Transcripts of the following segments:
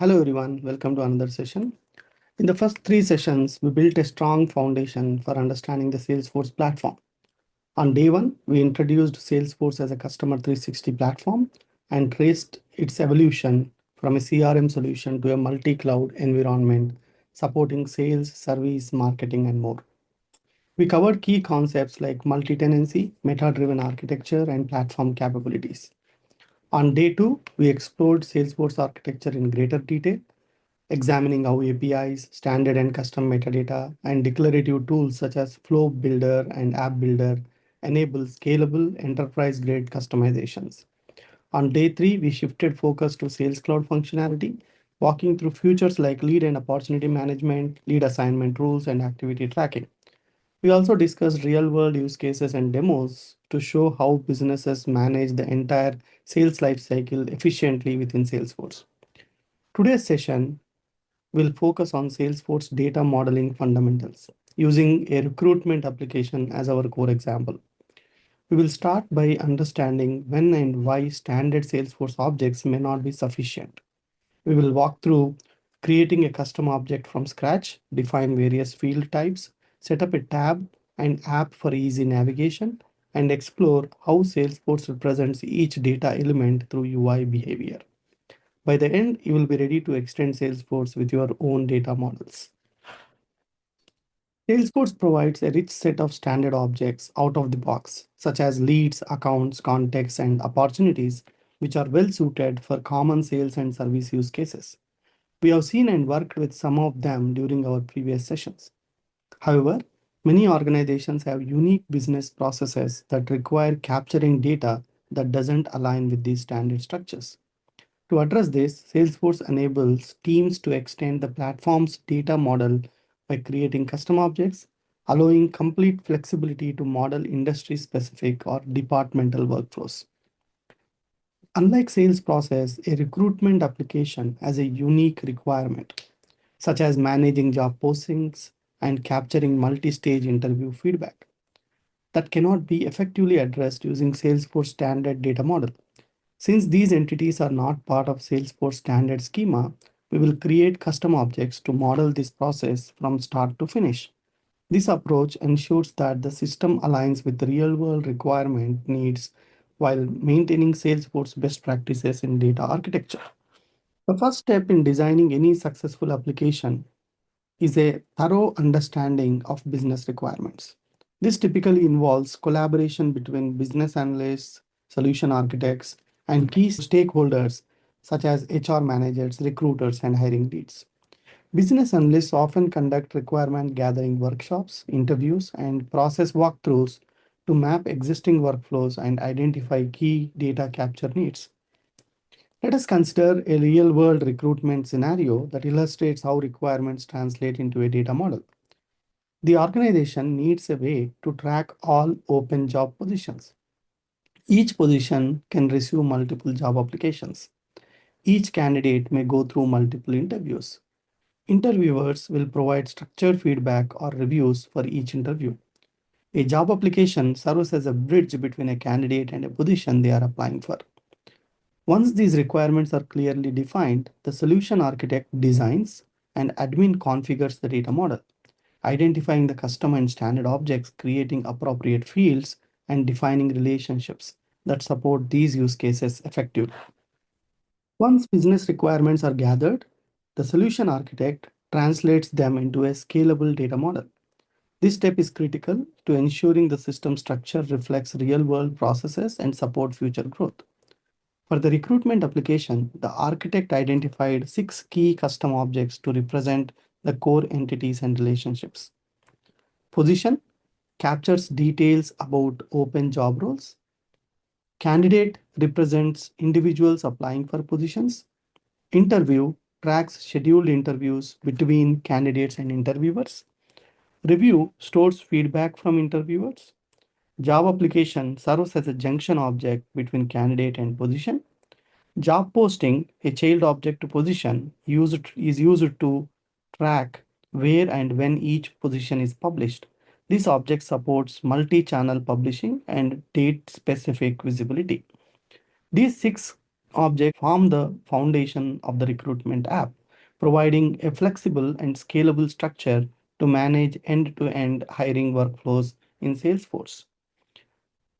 Hello everyone, welcome to another session. In the first three sessions, we built a strong foundation for understanding the Salesforce platform. On day one, we introduced Salesforce as a customer 360 platform and traced its evolution from a CRM solution to a multi-cloud environment supporting sales, service, marketing, and more. We covered key concepts like multi-tenancy, meta-driven architecture, and platform capabilities. On day two, we explored Salesforce architecture in greater detail, examining how APIs, standard and custom metadata, and declarative tools such as Flow Builder and App Builder enable scalable enterprise-grade customizations. On day three, we shifted focus to Sales Cloud functionality, walking through features like lead and opportunity management, lead assignment rules, and activity tracking. We also discussed real-world use cases and demos to show how businesses manage the entire sales lifecycle efficiently within Salesforce. Today's session will focus on Salesforce data modeling fundamentals using a recruitment application as our core example. We will start by understanding when and why standard Salesforce objects may not be sufficient. We will walk through creating a custom object from scratch, define various field types, set up a tab and app for easy navigation, and explore how Salesforce represents each data element through UI behavior. By the end, you will be ready to extend Salesforce with your own data models. Salesforce provides a rich set of standard objects out of the box, such as leads, accounts, contacts, and opportunities, which are well suited for common sales and service use cases. We have seen and worked with some of them during our previous sessions. However, many organizations have unique business processes that require capturing data that doesn't align with these standard structures. To address this, Salesforce enables teams to extend the platform's data model by creating custom objects, allowing complete flexibility to model industry-specific or departmental workflows. Unlike sales process, a recruitment application has a unique requirement, such as managing job postings and capturing multi-stage interview feedback that cannot be effectively addressed using Salesforce standard data model. Since these entities are not part of Salesforce standard schema, we will create custom objects to model this process from start to finish. This approach ensures that the system aligns with real-world requirement needs while maintaining Salesforce best practices in data architecture. The first step in designing any successful application is a thorough understanding of business requirements. This typically involves collaboration between business analysts, solution architects, and key stakeholders such as HR managers, recruiters, and hiring leads. Business analysts often conduct requirement gathering workshops, interviews, and process walkthroughs to map existing workflows and identify key data capture needs. Let us consider a real world recruitment scenario that illustrates how requirements translate into a data model. The organization needs a way to track all open job positions. Each position can receive multiple job applications. Each candidate may go through multiple interviews. Interviewers will provide structured feedback or reviews for each interview. A job application serves as a bridge between a candidate and a position they are applying for. Once these requirements are clearly defined, the solution architect designs and admin configures the data model, identifying the custom and standard objects, creating appropriate fields, and defining relationships that support these use cases effectively. Once business requirements are gathered, the solution architect translates them into a scalable data model. This step is critical to ensuring the system structure reflects real-world processes and support future growth. For the recruitment application, the architect identified six key custom objects to represent the core entities and relationships. Position captures details about open job roles. Candidate represents individuals applying for positions. Interview tracks scheduled interviews between candidates and interviewers. Review stores feedback from interviewers. Job application serves as a junction object between candidate and position. Job posting, a child object to position, is used to track where and when each position is published. This object supports multi-channel publishing and date-specific visibility. These six Objects form the foundation of the recruitment app, providing a flexible and scalable structure to manage end-to-end hiring workflows in Salesforce.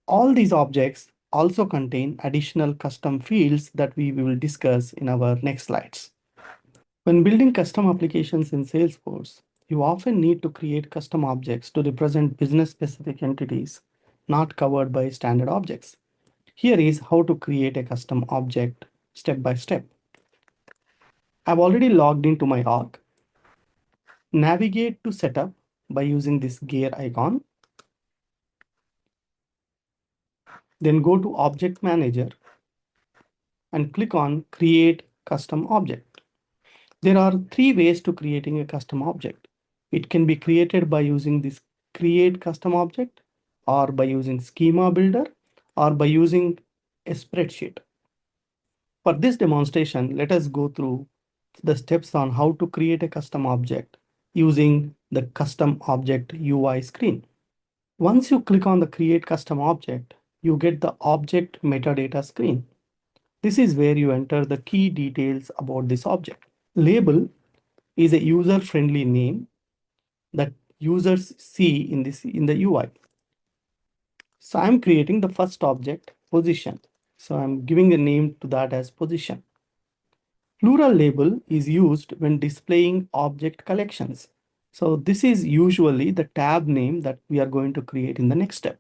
All these objects also contain additional custom fields that we will discuss in our next slides. When building custom applications in Salesforce, you often need to create custom objects to represent business-specific entities not covered by standard objects. Here is how to create a custom object step by step. I've already logged into my org. Navigate to setup by using this gear icon. Then go to Object Manager and click on Create Custom Object. There are three ways to creating a custom object. It can be created by using this Create Custom Object, or by using Schema Builder, or by using a spreadsheet. For this demonstration, let us go through the steps on how to create a custom object using the Custom Object UI screen. Once you click on the Create Custom Object, you get the Object Metadata screen. This is where you enter the key details about this object. Label is a user-friendly name that users see in the UI. So I'm creating the first object, position. So I'm giving a name to that as position. Plural label is used when displaying object collections. So this is usually the tab name that we are going to create in the next step.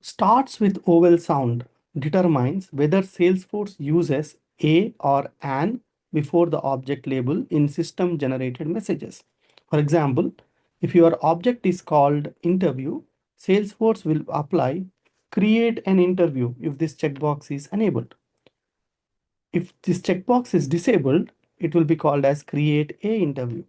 Starts with vowel sound determines whether Salesforce uses a or an before the object label in system generated messages. For example, if your object is called interview, Salesforce will apply create an interview if this checkbox is enabled. If this checkbox is disabled, it will be called as create a interview.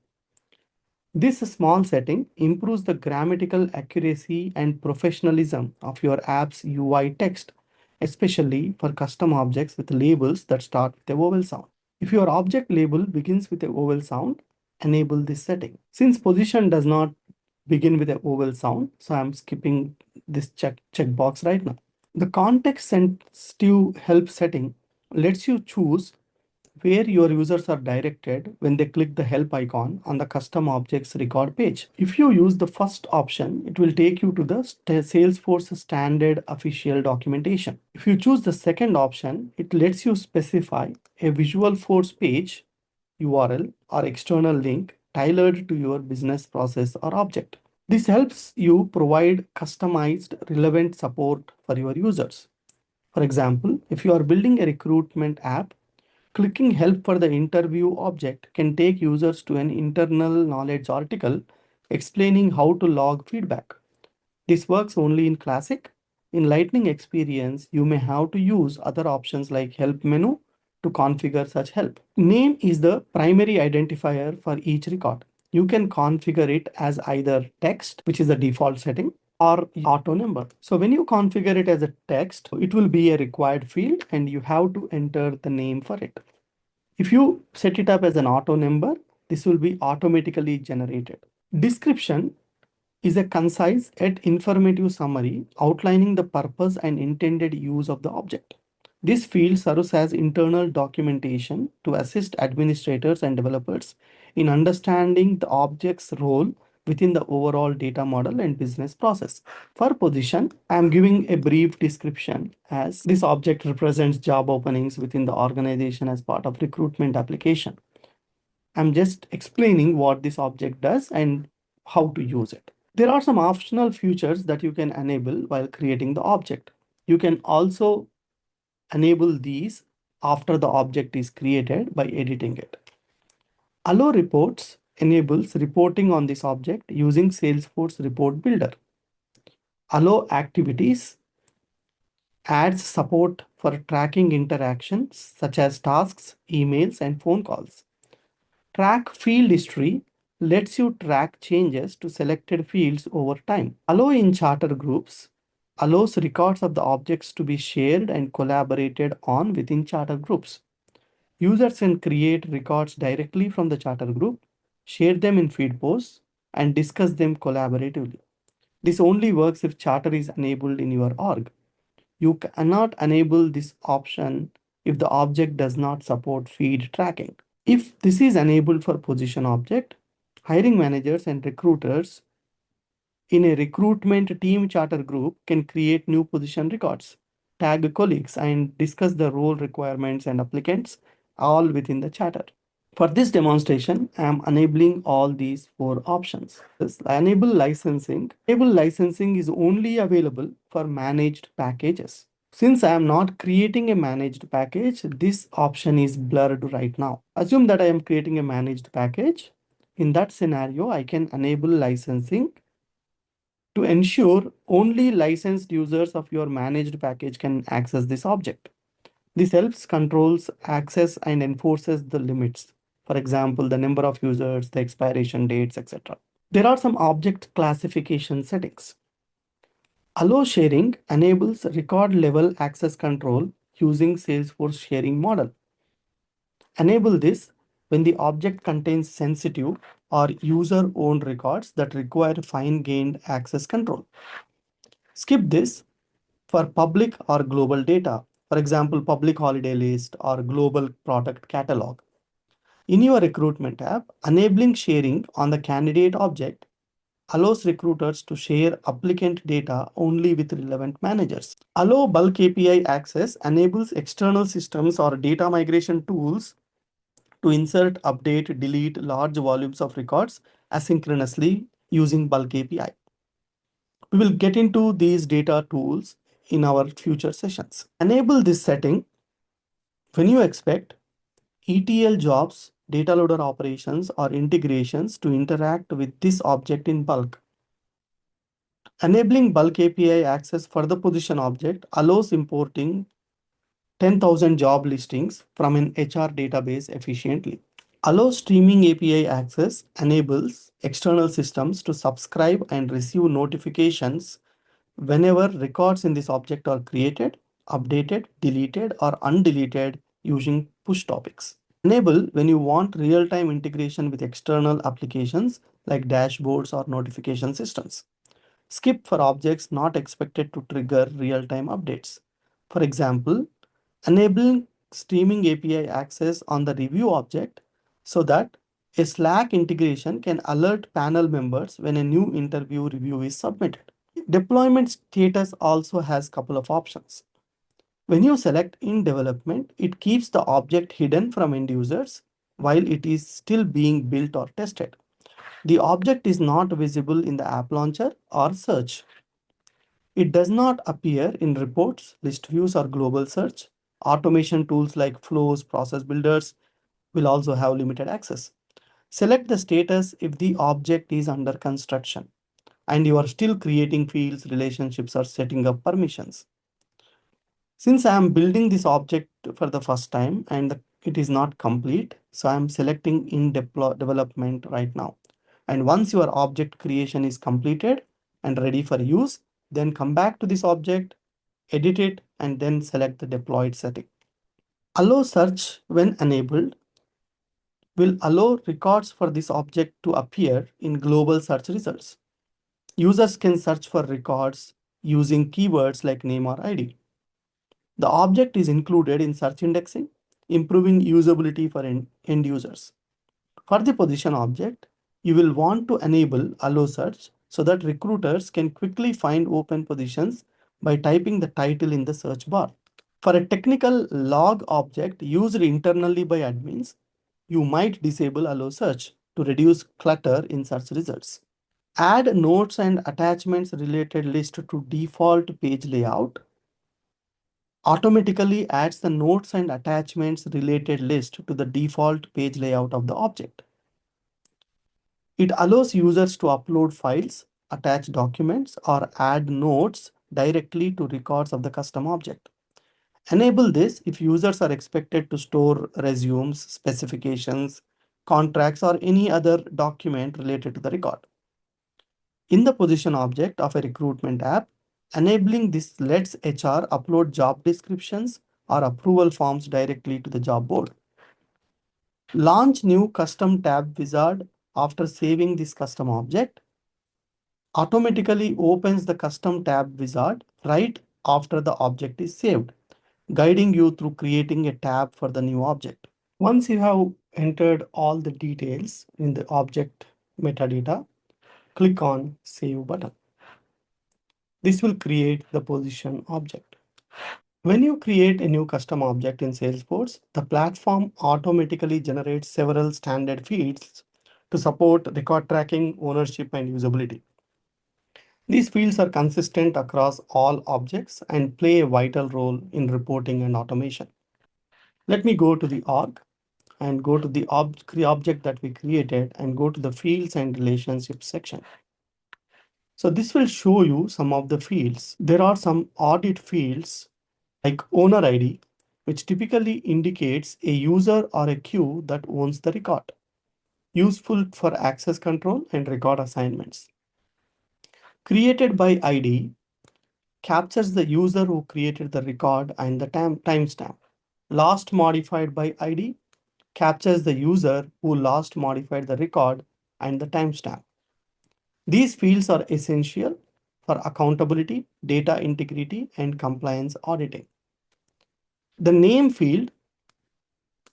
This small setting improves the grammatical accuracy and professionalism of your app's UI text, especially for custom objects with labels that start with a vowel sound. If your object label begins with a vowel sound, enable this setting. Since position does not begin with a vowel sound, so I'm skipping this checkbox right now. The context sensitive help setting lets you choose where your users are directed when they click the help icon on the custom objects record page. If you use the first option, it will take you to the Salesforce standard official documentation. If you choose the second option, it lets you specify a Visual Force page URL or external link tailored to your business process or object. This helps you provide customized relevant support for your users. For example, if you are building a recruitment app, clicking help for the interview object can take users to an internal knowledge article explaining how to log feedback. This works only in Classic. In Lightning Experience, you may have to use other options like Help menu to configure such help. Name is the primary identifier for each record. You can configure it as either text, which is the default setting, or auto number. So when you configure it as a text, it will be a required field and you have to enter the name for it. If you set it up as an auto number, this will be automatically generated. Description is a concise yet informative summary outlining the purpose and intended use of the object. This field serves as internal documentation to assist administrators and developers in understanding the object's role within the overall data model and business process. For position, I am giving a brief description as this object represents job openings within the organization as part of recruitment application. I'm just explaining what this object does and how to use it. There are some optional features that you can enable while creating the object. You can also enable these after the object is created by editing it. Allow reports enables reporting on this object using Salesforce Report Builder. Allow activities adds support for tracking interactions such as tasks, emails, and phone calls. Track field history lets you track changes to selected fields over time. Allow in charter groups allows records of the objects to be shared and collaborated on within charter groups. Users can create records directly from the charter group, share them in feed posts, and discuss them collaboratively. This only works if charter is enabled in your org. You cannot enable this option if the object does not support feed tracking. If this is enabled for position object, hiring managers and recruiters in a recruitment team charter group can create new position records, tag colleagues, and discuss the role requirements and applicants all within the charter. For this demonstration, I am enabling all these four options. This enable licensing. Enable licensing is only available for managed packages. Since I am not creating a managed package, this option is blurred right now. Assume that I am creating a managed package. In that scenario, I can enable licensing to ensure only licensed users of your managed package can access this object. This helps controls access and enforces the limits. For example, the number of users, the expiration dates, etc. There are some object classification settings. Allow sharing enables record level access control using Salesforce sharing model. Enable this when the object contains sensitive or user-owned records that require fine-grained access control. Skip this for public or global data, for example, public holiday list or global product catalog. In your recruitment app, enabling sharing on the candidate object allows recruiters to share applicant data only with relevant managers. Allow bulk API access enables external systems or data migration tools to insert, update, delete large volumes of records asynchronously using bulk API. We will get into these data tools in our future sessions. Enable this setting when you expect ETL jobs, data loader operations, or integrations to interact with this object in bulk. Enabling bulk API access for the position object allows importing 10,000 job listings from an HR database efficiently. Allow streaming API access enables external systems to subscribe and receive notifications whenever records in this object are created, updated, deleted, or undeleted using push topics. Enable when you want real-time integration with external applications like dashboards or notification systems. Skip for objects not expected to trigger real-time updates. For example, enabling streaming API access on the review object so that a Slack integration can alert panel members when a new interview review is submitted. Deployment status also has a couple of options. When you select in development, it keeps the object hidden from end users while it is still being built or tested. The object is not visible in the app launcher or search. It does not appear in reports, list views, or global search. Automation tools like flows, process builders will also have limited access. Select the status if the object is under construction and you are still creating fields, relationships, or setting up permissions. Since I am building this object for the first time and it is not complete, so I am selecting in development right now. And once your object creation is completed and ready for use, then come back to this object, edit it, and then select the deployed setting. Allow search when enabled will allow records for this object to appear in global search results. Users can search for records using keywords like name or ID. The object is included in search indexing, improving usability for end users. For the position object, you will want to enable allow search so that recruiters can quickly find open positions by typing the title in the search bar. For a technical log object used internally by admins, you might disable allow search to reduce clutter in search results. Add notes and attachments related list to default page layout automatically adds the notes and attachments related list to the default page layout of the object. It allows users to upload files, attach documents, or add notes directly to records of the custom object. Enable this if users are expected to store resumes, specifications, contracts, or any other document related to the record. In the position object of a recruitment app, enabling this lets HR upload job descriptions or approval forms directly to the job board. Launch new custom tab wizard after saving this custom object. automatically opens the custom tab wizard right after the object is saved, guiding you through creating a tab for the new object. Once you have entered all the details in the object metadata, click on Save button. This will create the position object. When you create a new custom object in Salesforce, the platform automatically generates several standard fields to support record tracking, ownership, and usability. These fields are consistent across all objects and play a vital role in reporting and automation. Let me go to the org and go to the object that we created and go to the fields and relationships section. So this will show you some of the fields. There are some audit fields like owner ID, which typically indicates a user or a queue that owns the record, useful for access control and record assignments. Created by ID captures the user who created the record and the timestamp. Last modified by ID captures the user who last modified the record and the timestamp. These fields are essential for accountability, data integrity, and compliance auditing. The name field,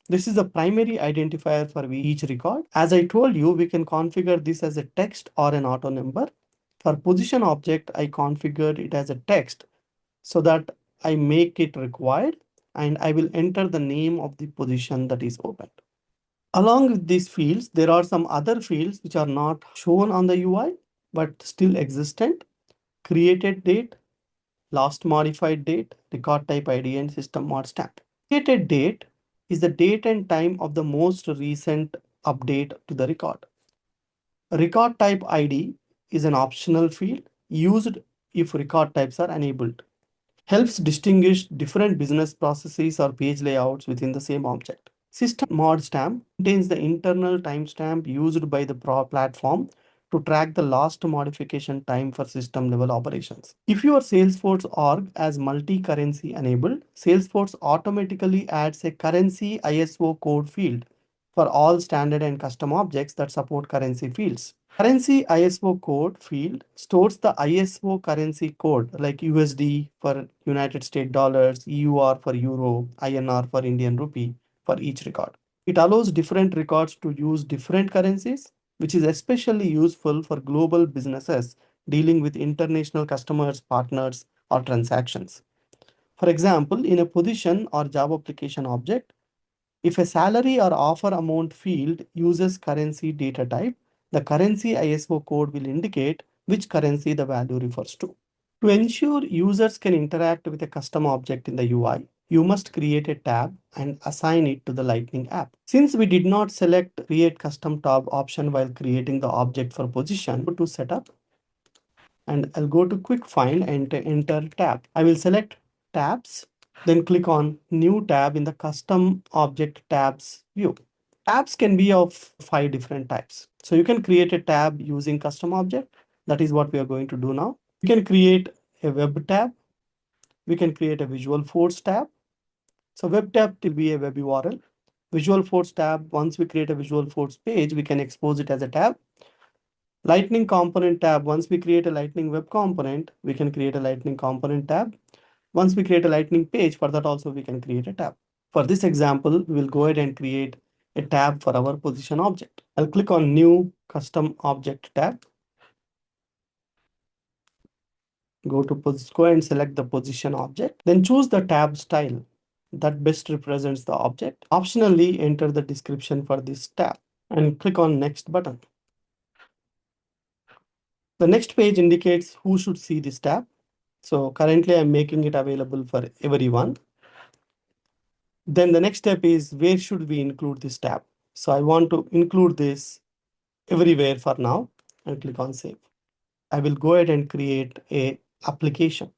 this is the primary identifier for each record. As I told you, we can configure this as a text or an auto number. For position object, I configured it as a text so that I make it required and I will enter the name of the position that is opened. Along with these fields, there are some other fields which are not shown on the UI but still existent. Created date, last modified date, record type ID, and system mod stamp. Created date is the date and time of the most recent update to the record. Record type ID is an optional field used if record types are enabled. Helps distinguish different business processes or page layouts within the same object. System mod stamp contains the internal timestamp used by the platform to track the last modification time for system level operations. If your Salesforce org as multi-currency enabled, Salesforce automatically adds a currency ISO code field for all standard and custom objects that support currency fields. Currency ISO code field stores the ISO currency code like USD for United States dollars, EUR for euro, INR for Indian rupee for each record. It allows different records to use different currencies, which is especially useful for global businesses dealing with international customers, partners, or transactions. For example, in a position or job application object, if a salary or offer amount field uses currency data type, the currency ISO code will indicate which currency the value refers to. To ensure users can interact with a custom object in the UI, you must create a tab and assign it to the Lightning app. Since we did not select Create Custom Tab option while creating the object for position, go to Setup and I'll go to Quick Find and enter tab. I will select tabs, then click on New tab in the Custom Object tabs view. Tabs can be of 5 different types. So you can create a tab using custom object. That is what we are going to do now. We can create a web tab. We can create a Visual Force tab. So web tab will be a web URL. Visual Force tab, once we create a Visual Force page, we can expose it as a tab. Lightning component tab, once we create a Lightning web component, we can create a Lightning component tab. Once we create a Lightning page, for that also we can create a tab. For this example, we will go ahead and create a tab for our position object. I'll click on New Custom Object tab. Go and select the position object. Then choose the tab style that best represents the object. Optionally, enter the description for this tab and click on Next button. The next page indicates who should see this tab. So currently I'm making it available for everyone. Then the next step is where should we include this tab? So I want to include this everywhere for now and click on Save. I will go ahead and create a application.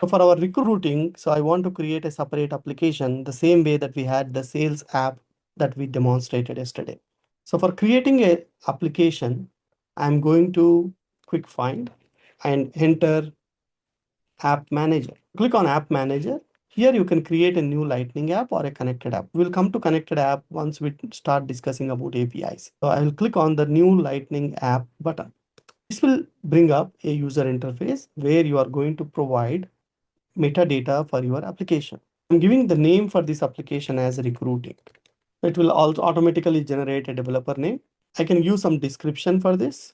So for our recruiting, so I want to create a separate application the same way that we had the sales app that we demonstrated yesterday. So for creating a application, I'm going to quick find and enter App Manager. Click on App Manager. Here you can create a new Lightning app or a connected app. We'll come to connected app once we start discussing about APIs. So I will click on the new Lightning app button. This will bring up a user interface where you are going to provide metadata for your application. I'm giving the name for this application as recruiting. It will also automatically generate a developer name. I can use some description for this.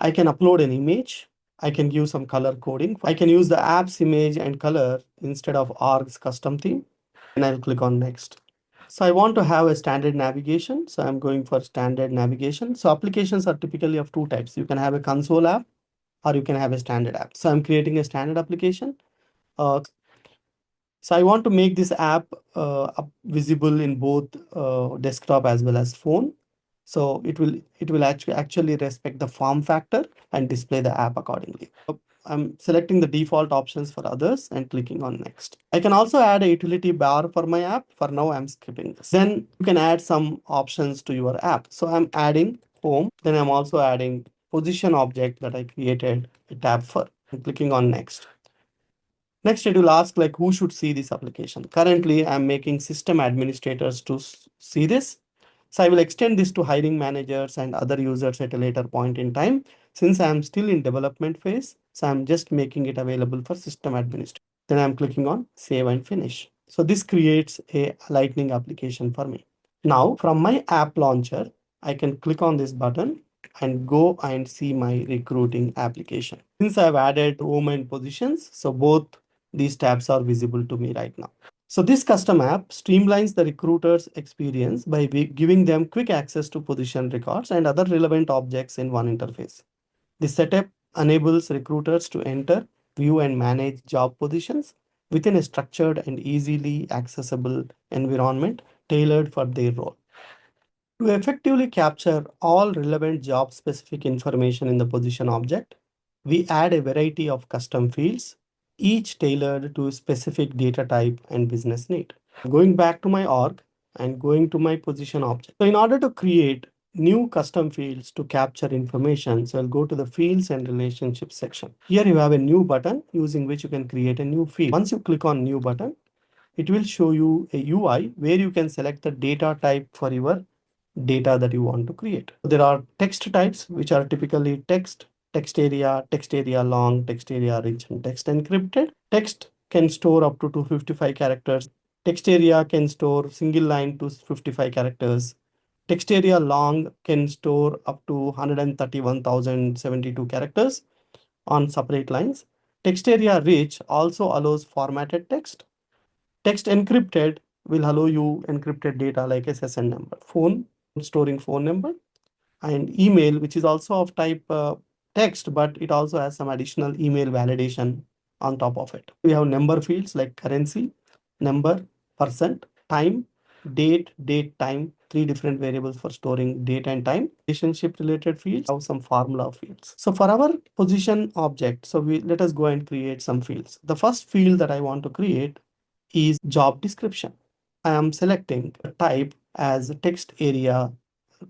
I can upload an image. I can use some color coding. I can use the app's image and color instead of org's custom theme. And I'll click on next. So I want to have a standard navigation. So I'm going for standard navigation. So applications are typically of two types. You can have a console app or you can have a standard app. So I'm creating a standard application. So I want to make this app visible in both desktop as well as phone. So it will actually respect the form factor and display the app accordingly. I'm selecting the default options for others and clicking on next. I can also add a utility bar for my app. For now, I'm skipping this. Then you can add some options to your app. So I'm adding home. Then I'm also adding position object that I created a tab for. I'm clicking on next. Next, it will ask like who should see this application. Currently, I'm making system administrators to see this. So I will extend this to hiring managers and other users at a later point in time. Since I'm still in development phase, so I'm just making it available for system administrators. Then I'm clicking on save and finish. So this creates a Lightning application for me. Now from my app launcher, I can click on this button and go and see my recruiting application. Since I've added home and positions, so both these tabs are visible to me right now. So this custom app streamlines the recruiter's experience by giving them quick access to position records and other relevant objects in one interface. This setup enables recruiters to enter, view, and manage job positions within a structured and easily accessible environment tailored for their role. To effectively capture all relevant job-specific information in the position object, we add a variety of custom fields, each tailored to specific data type and business need. Going back to my org and going to my position object. So in order to create new custom fields to capture information, so I'll go to the fields and relationships section. Here you have a new button using which you can create a new field. Once you click on new button, it will show you a UI where you can select the data type for your data that you want to create. There are text types, which are typically text, text area long, text area rich, and text encrypted. Text can store up to 255 characters. Text area can store single line to 55 characters. Text area long can store up to 131,072 characters on separate lines. Text area rich also allows formatted text. Text encrypted will allow you encrypted data like SSN number. Phone, storing phone number, and email, which is also of type text, but it also has some additional email validation on top of it. We have number fields like currency, number, percent, time, date, time, three different variables for storing date and time. Relationship related fields have some formula fields. So for our position object, so we let us go and create some fields. The first field that I want to create is job description. I am selecting a type as text area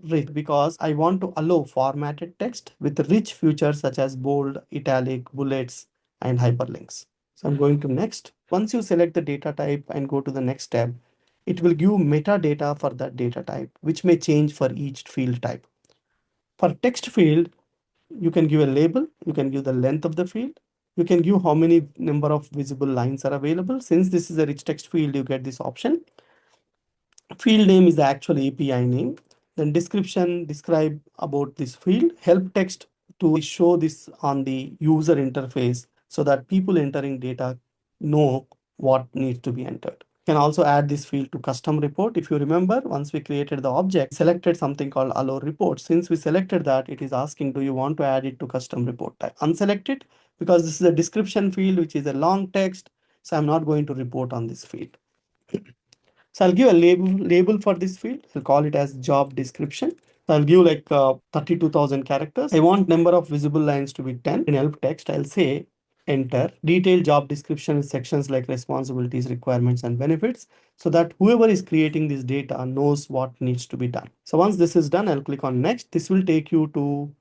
rich because I want to allow formatted text with rich features such as bold, italic, bullets, and hyperlinks. So I'm going to next. Once you select the data type and go to the next tab, it will give metadata for that data type, which may change for each field type. For text field, you can give a label, you can give the length of the field, you can give how many number of visible lines are available. Since this is a rich text field, you get this option. Field name is the actual API name. Then description, describe about this field. Help text to show this on the user interface so that people entering data know what needs to be entered. You can also add this field to custom report. If you remember, once we created the object, selected something called allow report. Since we selected that, it is asking, do you want to add it to custom report type? Unselect it because this is a description field, which is a long text. So I'm not going to report on this field. So I'll give a label for this field. I'll call it as job description. So I'll give like 32,000 characters. I want number of visible lines to be 10. In help text, I'll say enter detailed job description with sections like responsibilities, requirements, and benefits so that whoever is creating this data knows what needs to be done. So once this is done, I'll click on next. This will take you to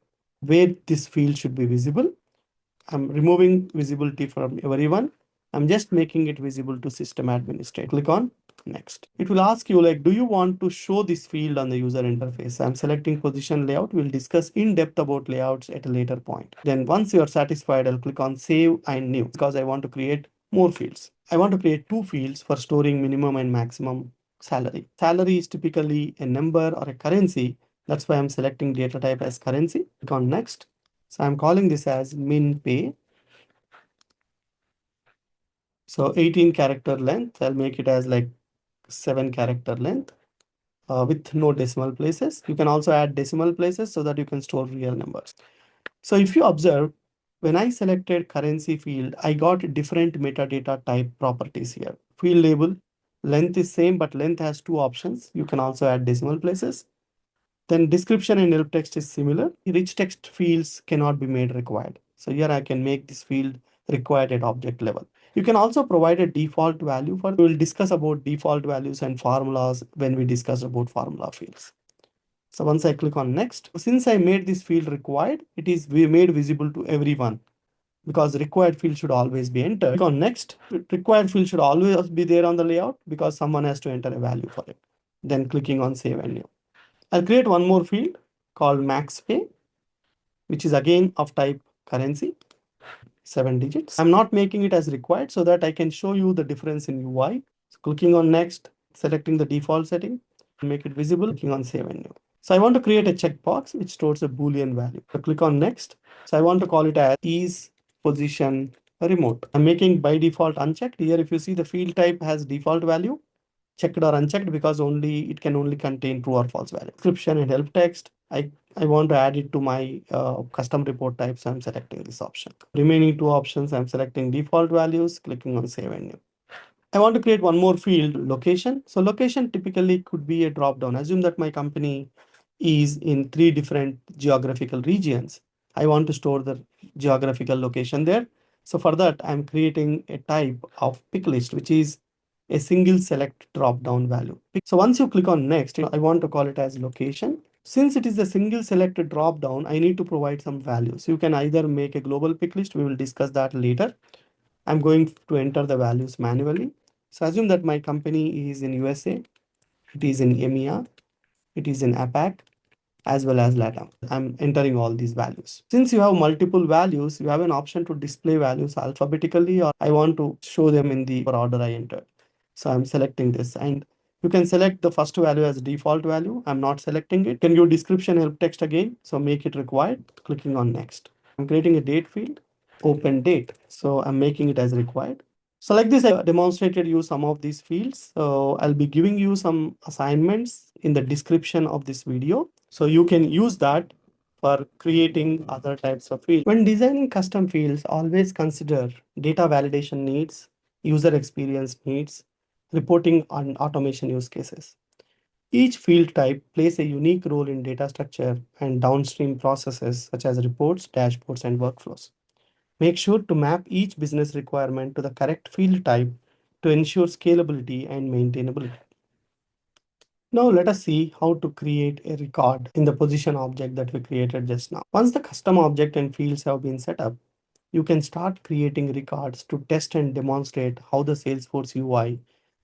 where this field should be visible. I'm removing visibility from everyone. I'm just making it visible to system administrator. Click on next. It will ask you like, do you want to show this field on the user interface? I'm selecting position layout. We'll discuss in depth about layouts at a later point. Then once you are satisfied, I'll click on save and new because I want to create more fields. I want to create two fields for storing minimum and maximum salary. Salary is typically a number or a currency. That's why I'm selecting data type as currency. Click on next. So I'm calling this as min pay. So 18 character length, I'll make it as like 7 character length with no decimal places. You can also add decimal places so that you can store real numbers. So if you observe, when I selected currency field, I got different metadata type properties here. Field label, length is same, but length has two options. You can also add decimal places. Then description and help text is similar. Rich text fields cannot be made required. So here I can make this field required at object level. You can also provide a default value for, we will discuss about default values and formulas when we discuss about formula fields. So once I click on next, since I made this field required, it is made visible to everyone because required field should always be entered. Click on next, required field should always be there on the layout because someone has to enter a value for it. Then clicking on save and new. I'll create one more field called max pay, which is again of type currency, 7 digits. I'm not making it as required so that I can show you the difference in UI. So clicking on next, selecting the default setting, make it visible, clicking on save and new. So I want to create a checkbox which stores a Boolean value. So click on next. So I want to call it as is position remote. I'm making by default unchecked. Here, if you see the field type has default value, checked or unchecked because only it can only contain true or false value. Description and help text. I want to add it to my custom report type, so I'm selecting this option. Remaining two options, I'm selecting default values, clicking on save and new. I want to create one more field, location. So location typically could be a drop down. Assume that my company is in 3 different geographical regions. I want to store the geographical location there. So for that, I'm creating a type of pick list, which is a single select drop down value. So once you click on next, I want to call it as location. Since it is a single selected drop down, I need to provide some values. You can either make a global pick list. We will discuss that later. I'm going to enter the values manually. So assume that my company is in USA, it is in EMEA, it is in APAC, as well as LATAM. I'm entering all these values. Since you have multiple values, you have an option to display values alphabetically, or I want to show them in the order I entered. So I'm selecting this, and you can select the first value as default value. I'm not selecting it. Can give description help text again. So make it required, clicking on next. I'm creating a date field, open date. So I'm making it as required. So like this, I demonstrated you some of these fields. So I'll be giving you some assignments in the description of this video. So you can use that for creating other types of fields. When designing custom fields, always consider data validation needs, user experience needs, reporting and automation use cases. Each field type plays a unique role in data structure and downstream processes such as reports, dashboards, and workflows. Make sure to map each business requirement to the correct field type to ensure scalability and maintainability. Now let us see how to create a record in the position object that we created just now. Once the custom object and fields have been set up, you can start creating records to test and demonstrate how the Salesforce UI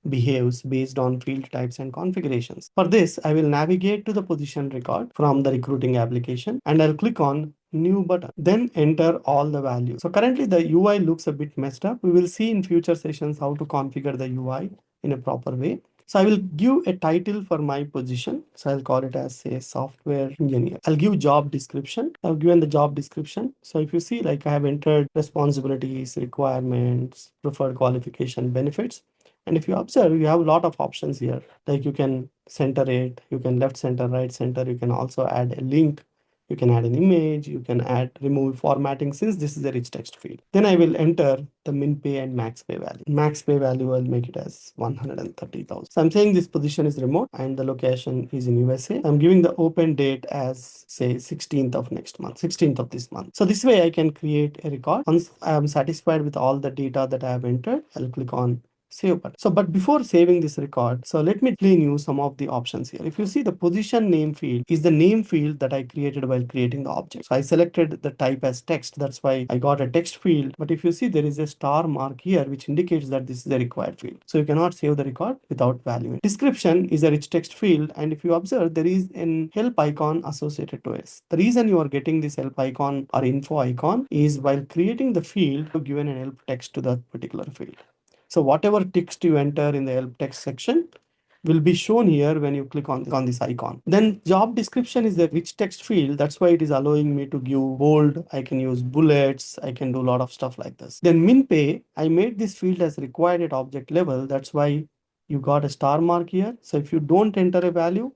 behaves based on field types and configurations. For this, I will navigate to the position record from the recruiting application and I'll click on new button, then enter all the values. So currently the UI looks a bit messed up. We will see in future sessions how to configure the UI in a proper way. So I will give a title for my position. So I'll call it as say software engineer. I'll give job description. I've given the job description. So if you see, like I have entered responsibilities, requirements, preferred qualification, benefits. And if you observe, you have a lot of options here. Like you can center it, you can left center, right center. You can also add a link. You can add an image, you can add remove formatting since this is a rich text field. Then I will enter the min pay and max pay value. Max pay value, I'll make it as 130,000. So I'm saying this position is remote and the location is in USA. I'm giving the open date as say 16th of next month, 16th of this month. So this way I can create a record. Once I am satisfied with all the data that I have entered, I'll click on save button. So, but before saving this record, so let me explain you some of the options here. If you see, the position name field is the name field that I created while creating the object. So I selected the type as text. That's why I got a text field. But if you see, there is a star mark here, which indicates that this is a required field. So you cannot save the record without value. Description is a rich text field. And if you observe, there is an help icon associated to it. The reason you are getting this help icon or info icon is while creating the field, you've given an help text to that particular field. So whatever text you enter in the help text section will be shown here when you click on this icon. Then job description is the rich text field. That's why it is allowing me to give bold. I can use bullets. I can do a lot of stuff like this. Then min pay, I made this field as required at object level. That's why you got a star mark here. So if you don't enter a value,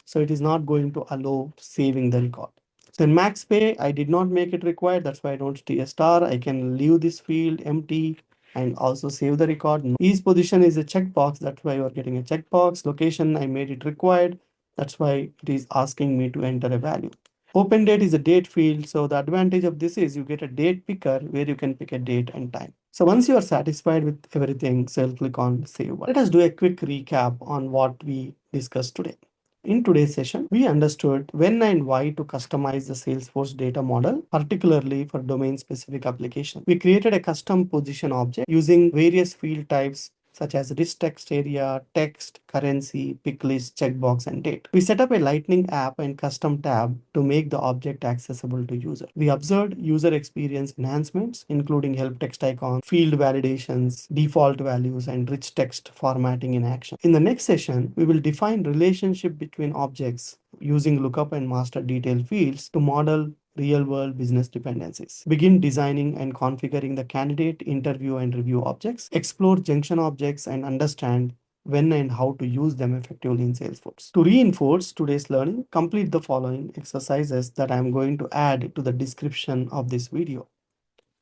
so it is not going to allow saving the record. Then max pay, I did not make it required. That's why I don't see a star. I can leave this field empty and also save the record. Each position is a checkbox. That's why you are getting a checkbox. Location, I made it required. That's why it is asking me to enter a value. Open date is a date field. So the advantage of this is you get a date picker where you can pick a date and time. So once you are satisfied with everything, so I'll click on save. Let us do a quick recap on what we discussed today. In today's session, we understood when and why to customize the Salesforce data model, particularly for domain-specific application. We created a custom position object using various field types such as rich text area, text, currency, pick list, checkbox, and date. We set up a Lightning app and custom tab to make the object accessible to user. We observed user experience enhancements, including help text icon, field validations, default values, and rich text formatting in action. In the next session, we will define relationship between objects using lookup and master detail fields to model real-world business dependencies. Begin designing and configuring the candidate, interview, and review objects. Explore junction objects and understand when and how to use them effectively in Salesforce. To reinforce today's learning, complete the following exercises that I'm going to add to the description of this video,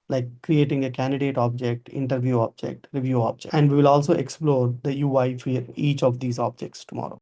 like creating a candidate object, interview object, review object. And we will also explore the UI for each of these objects tomorrow.